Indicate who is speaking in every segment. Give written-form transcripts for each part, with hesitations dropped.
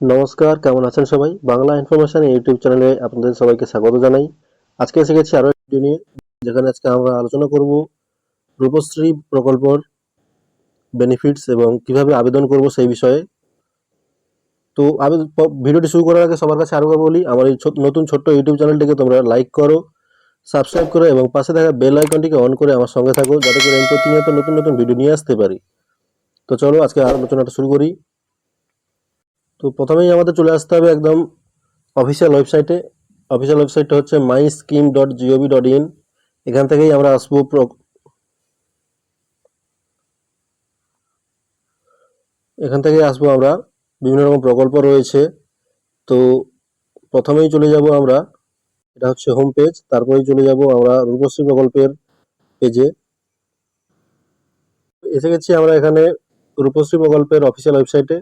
Speaker 1: নমস্কার, কেমন আছেন সবাই? বাংলা ইনফরমেশন ইউটিউব চ্যানেলে আপনাদের সবাইকে স্বাগত জানাই। আজকে এসে গেছি আরো একটি ভিডিও নিয়ে, যেখানে আজকে আমরা আলোচনা করব রূপশ্রী প্রকল্পর বেনিফিটস এবং কিভাবে আবেদন করব সেই বিষয়ে। তো ভিডিওটি শুরু করার আগে সবার কাছে আরো বলি, আমার এই নতুন ছোট্ট ইউটিউব চ্যানেলটিকে তোমরা লাইক করো, সাবস্ক্রাইব করো এবং পাশে থাকা বেল আইকনটিকে অন করে আমার সঙ্গে থাকো, যাতে করে আমি প্রতিনিয়ত নতুন নতুন ভিডিও নিয়ে আসতে পারি। তো চলো আজকে আলোচনাটা শুরু করি। তো প্রথমেই আমাদের চলে আসতে হবে একদম অফিসিয়াল ওয়েবসাইটে। অফিসিয়াল ওয়েবসাইটটা হচ্ছে myscheme.gov.in। এখান থেকেই আমরা আসবো আমরা বিভিন্ন রকম প্রকল্প রয়েছে। তো প্রথমেই চলে যাব আমরা, এটা হচ্ছে হোম পেজ, তারপরেই চলে যাব আমরা রূপশ্রী প্রকল্পের পেজে। এসে গেছি আমরা এখানে রূপশ্রী প্রকল্পের অফিসিয়াল ওয়েবসাইটে।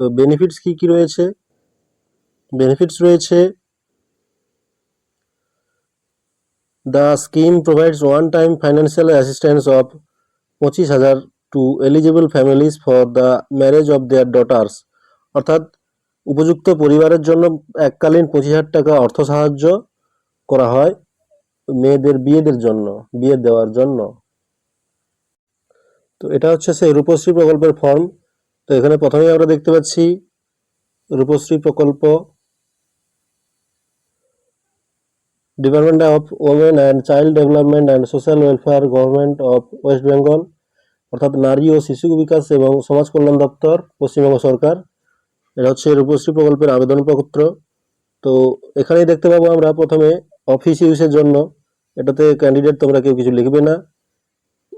Speaker 1: তো বেনিফিটস কি কি রয়েছে? বেনিফিটস রয়েছে, the scheme provides one time financial assistance of 25,000 to eligible families for the marriage of their daughters. অর্থাৎ উপযুক্ত পরিবারের জন্য এককালীন 25,000 টাকা অর্থ সাহায্য করা হয় মেয়েদের বিয়ে দেওয়ার জন্য। তো এটা হচ্ছে সেই রূপশ্রী প্রকল্পের ফর্ম। তো এখানে প্রথমেই আমরা দেখতে পাচ্ছি রূপশ্রী প্রকল্প, department of women and child development and social welfare, government of West Bengal, অর্থাৎ নারী ও শিশু বিকাশ এবং সমাজ কল্যাণ দপ্তর, পশ্চিমবঙ্গ সরকার। এটা হচ্ছে রূপশ্রী প্রকল্পের আবেদনপত্র। তো এখানেই দেখতে পাবো আমরা প্রথমে অফিস ইউজের জন্য, এটাতে ক্যান্ডিডেট তোমরা কেউ কিছু লিখবে না,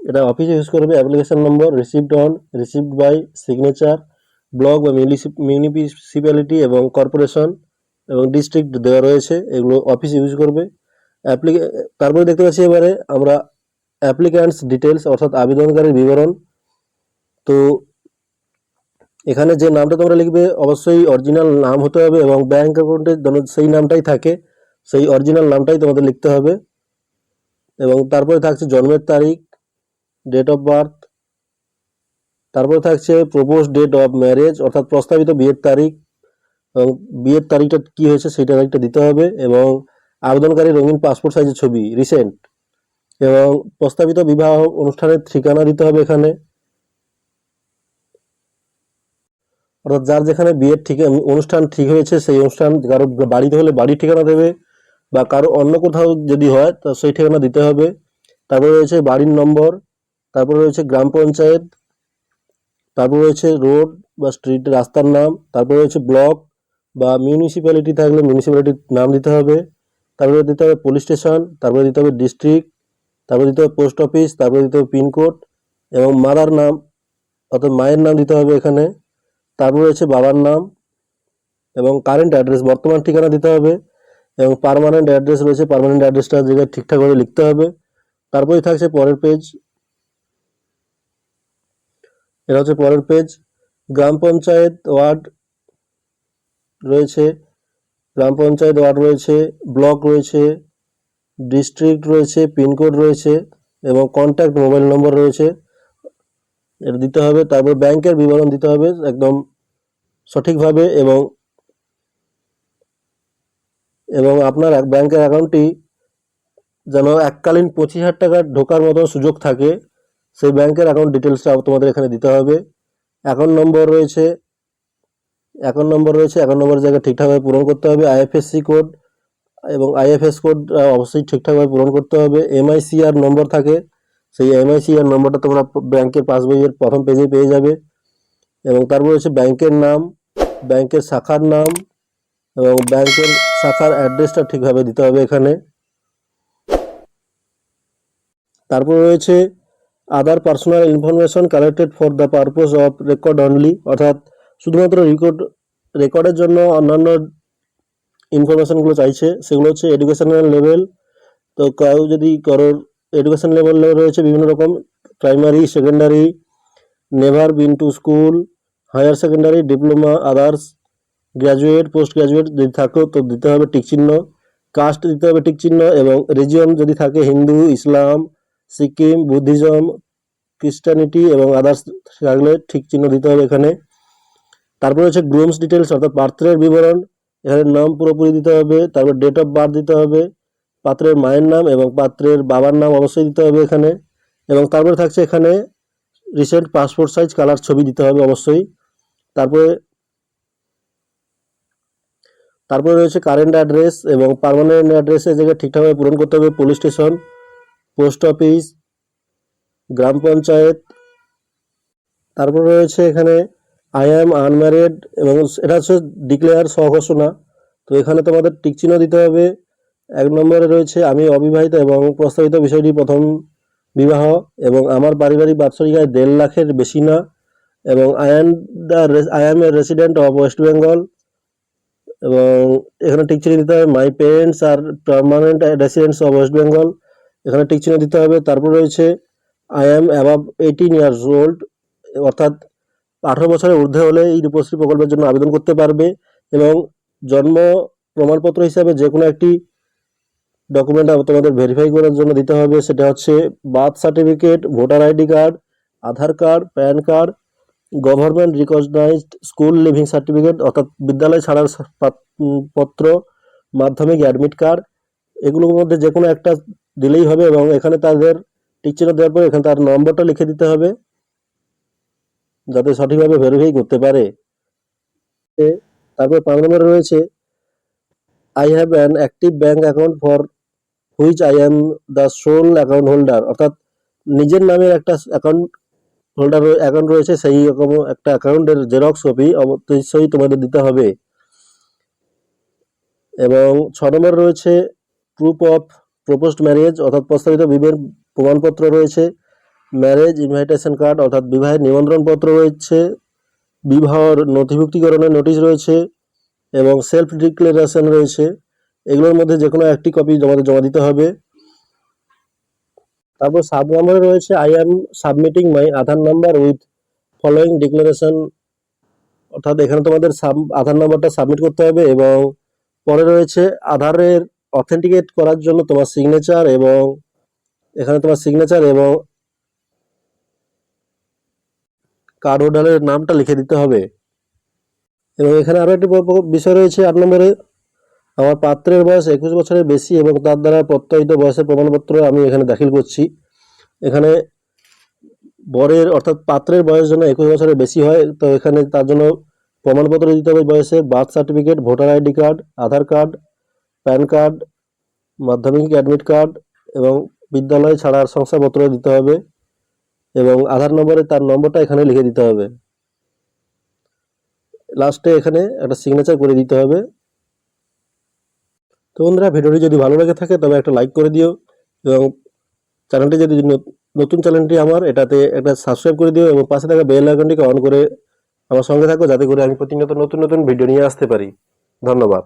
Speaker 1: এটা অফিস ইউজ করবে। Application number, received by, signature, block বা মিউনিসিপ্যালিটি এবং কর্পোরেশন এবং ডিস্ট্রিক্ট দেওয়া রয়েছে, এগুলো অফিস ইউজ করবে। অ্যাপ্লিকে তারপরে দেখতে পাচ্ছি এবারে আমরা অ্যাপ্লিক্যান্টস ডিটেলস, অর্থাৎ আবেদনকারীর বিবরণ। তো এখানে যে নামটা তোমরা লিখবে অবশ্যই অরিজিনাল নাম হতে হবে এবং ব্যাংক অ্যাকাউন্টে যেন সেই নামটাই থাকে, সেই অরিজিনাল নামটাই তোমাদের লিখতে হবে। এবং তারপরে থাকছে জন্মের তারিখ, ডেট অফ বার্থ, তারপরে থাকছে প্রপোজ ডেট অফ ম্যারেজ, অর্থাৎ প্রস্তাবিত বিয়ের তারিখ, এবং বিয়ের তারিখটা কি হয়েছে সেই তারিখটা দিতে হবে, এবং আবেদনকারী রঙিন পাসপোর্ট সাইজের ছবি রিসেন্ট, এবং প্রস্তাবিত বিবাহ অনুষ্ঠানের ঠিকানা দিতে হবে এখানে। অর্থাৎ যার যেখানে বিয়ের অনুষ্ঠান ঠিক হয়েছে সেই অনুষ্ঠান, কারো বাড়িতে হলে বাড়ির ঠিকানা দেবে, বা কারো অন্য কোথাও যদি হয় তা সেই ঠিকানা দিতে হবে। তারপরে রয়েছে বাড়ির নম্বর, তারপরে রয়েছে গ্রাম পঞ্চায়েত, তারপরে রয়েছে রোড বা স্ট্রিট রাস্তার নাম, তারপরে রয়েছে ব্লক বা মিউনিসিপ্যালিটি থাকলে মিউনিসিপ্যালিটির নাম দিতে হবে, তারপরে দিতে হবে পুলিশ স্টেশন, তারপরে দিতে হবে ডিস্ট্রিক্ট, তারপরে দিতে হবে পোস্ট অফিস, তারপরে দিতে হবে পিনকোড এবং মাদার নাম, অর্থাৎ মায়ের নাম দিতে হবে এখানে। তারপরে রয়েছে বাবার নাম এবং কারেন্ট অ্যাড্রেস, বর্তমান ঠিকানা দিতে হবে, এবং পার্মানেন্ট অ্যাড্রেস রয়েছে, পার্মানেন্ট অ্যাড্রেসটা জায়গায় ঠিকঠাকভাবে লিখতে হবে। তারপরেই থাকছে পরের পেজ, এটা হচ্ছে পরের পেজ। গ্রাম পঞ্চায়েত ওয়ার্ড রয়েছে, ব্লক রয়েছে, ডিস্ট্রিক্ট রয়েছে, পিনকোড রয়েছে এবং কন্ট্যাক্ট মোবাইল নম্বর রয়েছে, এটা দিতে হবে। তারপর ব্যাংকের বিবরণ দিতে হবে একদম সঠিকভাবে, এবং আপনার ব্যাংকের অ্যাকাউন্টটি যেন এককালীন 25,000 টাকা ঢোকার মতো সুযোগ থাকে, সেই ব্যাংকের অ্যাকাউন্ট ডিটেলসটা তোমাদের এখানে দিতে হবে। অ্যাকাউন্ট নম্বর রয়েছে, অ্যাকাউন্ট নম্বরের জায়গায় ঠিকঠাকভাবে পূরণ করতে হবে। আইএফএসসি কোড এবং আইএফএস কোড অবশ্যই ঠিকঠাকভাবে পূরণ করতে হবে। এমআইসিআর নম্বর থাকে, সেই এমআইসিআর নম্বরটা তোমরা ব্যাংকের পাসবইয়ের প্রথম পেজে পেয়ে যাবে। এবং তারপর রয়েছে ব্যাংকের নাম, ব্যাংকের শাখার নাম এবং ব্যাংকের শাখার অ্যাড্রেসটা ঠিকভাবে দিতে হবে এখানে। তারপর রয়েছে other personal information collected for the purpose of record only, অর্থাৎ শুধুমাত্র রেকর্ডের জন্য অন্যান্য ইনফরমেশনগুলো চাইছে, সেগুলো হচ্ছে এডুকেশনাল লেভেল। তো কেউ যদি কারোর এডুকেশন লেভেল রয়েছে বিভিন্ন রকম, primary, secondary, never been to school, higher secondary, diploma, others, graduate, post graduate যদি থাকো তো দিতে হবে টিক চিহ্ন, কাস্ট দিতে হবে টিক চিহ্ন, এবং রিজিয়ন যদি থাকে হিন্দু, ইসলাম, সিকিম, বুদ্ধিজম, খ্রিস্টানিটি এবং আদার্স থাকলে ঠিক চিহ্ন দিতে হবে এখানে। তারপর হচ্ছে গ্রুমস ডিটেলস অর্থাৎ পাত্রের বিবরণ, এখানে নাম পুরোপুরি দিতে হবে, তারপর ডেট অফ বার্থ দিতে হবে, পাত্রের মায়ের নাম এবং পাত্রের বাবার নাম অবশ্যই দিতে হবে এখানে, এবং তারপরে থাকছে এখানে রিসেন্ট পাসপোর্ট সাইজ কালার ছবি দিতে হবে অবশ্যই। তারপরে তারপরে রয়েছে কারেন্ট অ্যাড্রেস এবং পার্মানেন্ট অ্যাড্রেসের জায়গায় ঠিকঠাকভাবে পূরণ করতে হবে, পুলিশ স্টেশন, পোস্ট অফিস, গ্রাম পঞ্চায়েত। তারপরে রয়েছে এখানে আই অ্যাম আনম্যারিড, এবং এটা হচ্ছে ডিক্লেয়ার স্বঘোষণা, তো এখানে তোমাদের টিক চিহ্ন দিতে হবে। 1 নম্বরে রয়েছে আমি অবিবাহিত এবং প্রস্তাবিত বিষয়টি প্রথম বিবাহ, এবং আমার পারিবারিক বাৎসরিক আয় 1.5 লাখের বেশি না, এবং I am A resident of West Bengal, এবং এখানে টিক চিহ্ন দিতে হবে। My parents R permanent residents of West Bengal, এখানে টিক চিহ্ন দিতে হবে। তারপর রয়েছে I am above 18 years old, অর্থাৎ 18 বছরের ঊর্ধ্বে হলে এই রূপশ্রী প্রকল্পের জন্য আবেদন করতে পারবে, এবং জন্ম প্রমাণপত্র হিসাবে যে কোনো একটি ডকুমেন্ট তোমাদের ভেরিফাই করার জন্য দিতে হবে, সেটা হচ্ছে birth certificate, voter ID card, Aadhaar card, PAN card, government recognised school leaving certificate অর্থাৎ বিদ্যালয় ছাড়ার পত্র, মাধ্যমিক অ্যাডমিট কার্ড, এগুলোর মধ্যে যে কোনো একটা দিলেই হবে, এবং এখানে তাদের টিক চিহ্ন দেওয়ার পর এখানে তার নম্বরটা লিখে দিতে হবে যাতে সঠিকভাবে ভেরিফাই করতে পারে। তারপর 5 নম্বরে রয়েছে I have an active bank account for which I am the sole account holder, অর্থাৎ নিজের নামের একটা অ্যাকাউন্ট রয়েছে, সেই রকম একটা অ্যাকাউন্টের জেরক্স কপি অবশ্যই তোমাদের দিতে হবে। এবং 6 নম্বর রয়েছে প্রুফ অফ প্রপোজড ম্যারেজ, অর্থাৎ প্রস্তাবিত বিবাহের প্রমাণপত্র রয়েছে, ম্যারেজ ইনভাইটেশন কার্ড অর্থাৎ বিবাহের নিমন্ত্রণ পত্র রয়েছে, বিবাহর নথিভুক্তিকরণের নোটিশ রয়েছে, এবং সেলফ ডিক্লারেশন রয়েছে। এগুলোর মধ্যে যে কোনো একটি কপি তোমাদের জমা দিতে হবে। তারপর 7 নম্বরে রয়েছে I am submitting my Aadhaar number with following declaration, অর্থাৎ এখানে তোমাদের আধার নাম্বারটা সাবমিট করতে হবে, এবং পরে রয়েছে আধারের অথেন্টিকেট করার জন্য তোমার সিগনেচার, এবং এখানে তোমার সিগনেচার এবং কার্ড হোল্ডারের নামটা লিখে দিতে হবে। এবং এখানে আরও একটি বিষয় রয়েছে 8 নম্বরে, আমার পাত্রের বয়স 21 বছরের বেশি এবং তার দ্বারা প্রত্যয়িত বয়সের প্রমাণপত্র আমি এখানে দাখিল করছি। এখানে বরের অর্থাৎ পাত্রের বয়স যেন 21 বছরের বেশি হয়, তো এখানে তার জন্য প্রমাণপত্র দিতে হবে বয়সের, birth certificate, voter ID card, Aadhaar card, PAN card, মাধ্যমিক অ্যাডমিট কার্ড, এবং বিদ্যালয় ছাড়ার শংসাপত্র দিতে হবে, এবং আধার নম্বরে তার নম্বরটা এখানে লিখে দিতে হবে। লাস্টে এখানে একটা সিগনেচার করে দিতে হবে। তো বন্ধুরা, ভিডিওটি যদি ভালো লেগে থাকে তবে একটা লাইক করে দিও, এবং চ্যানেলটি যদি নতুন চ্যানেলটি আমার, এটাতে একটা সাবস্ক্রাইব করে দিও, এবং পাশে থাকা বেল আইকনটিকে অন করে আমার সঙ্গে থাকো, যাতে করে আমি প্রতিনিয়ত নতুন নতুন ভিডিও নিয়ে আসতে পারি। ধন্যবাদ।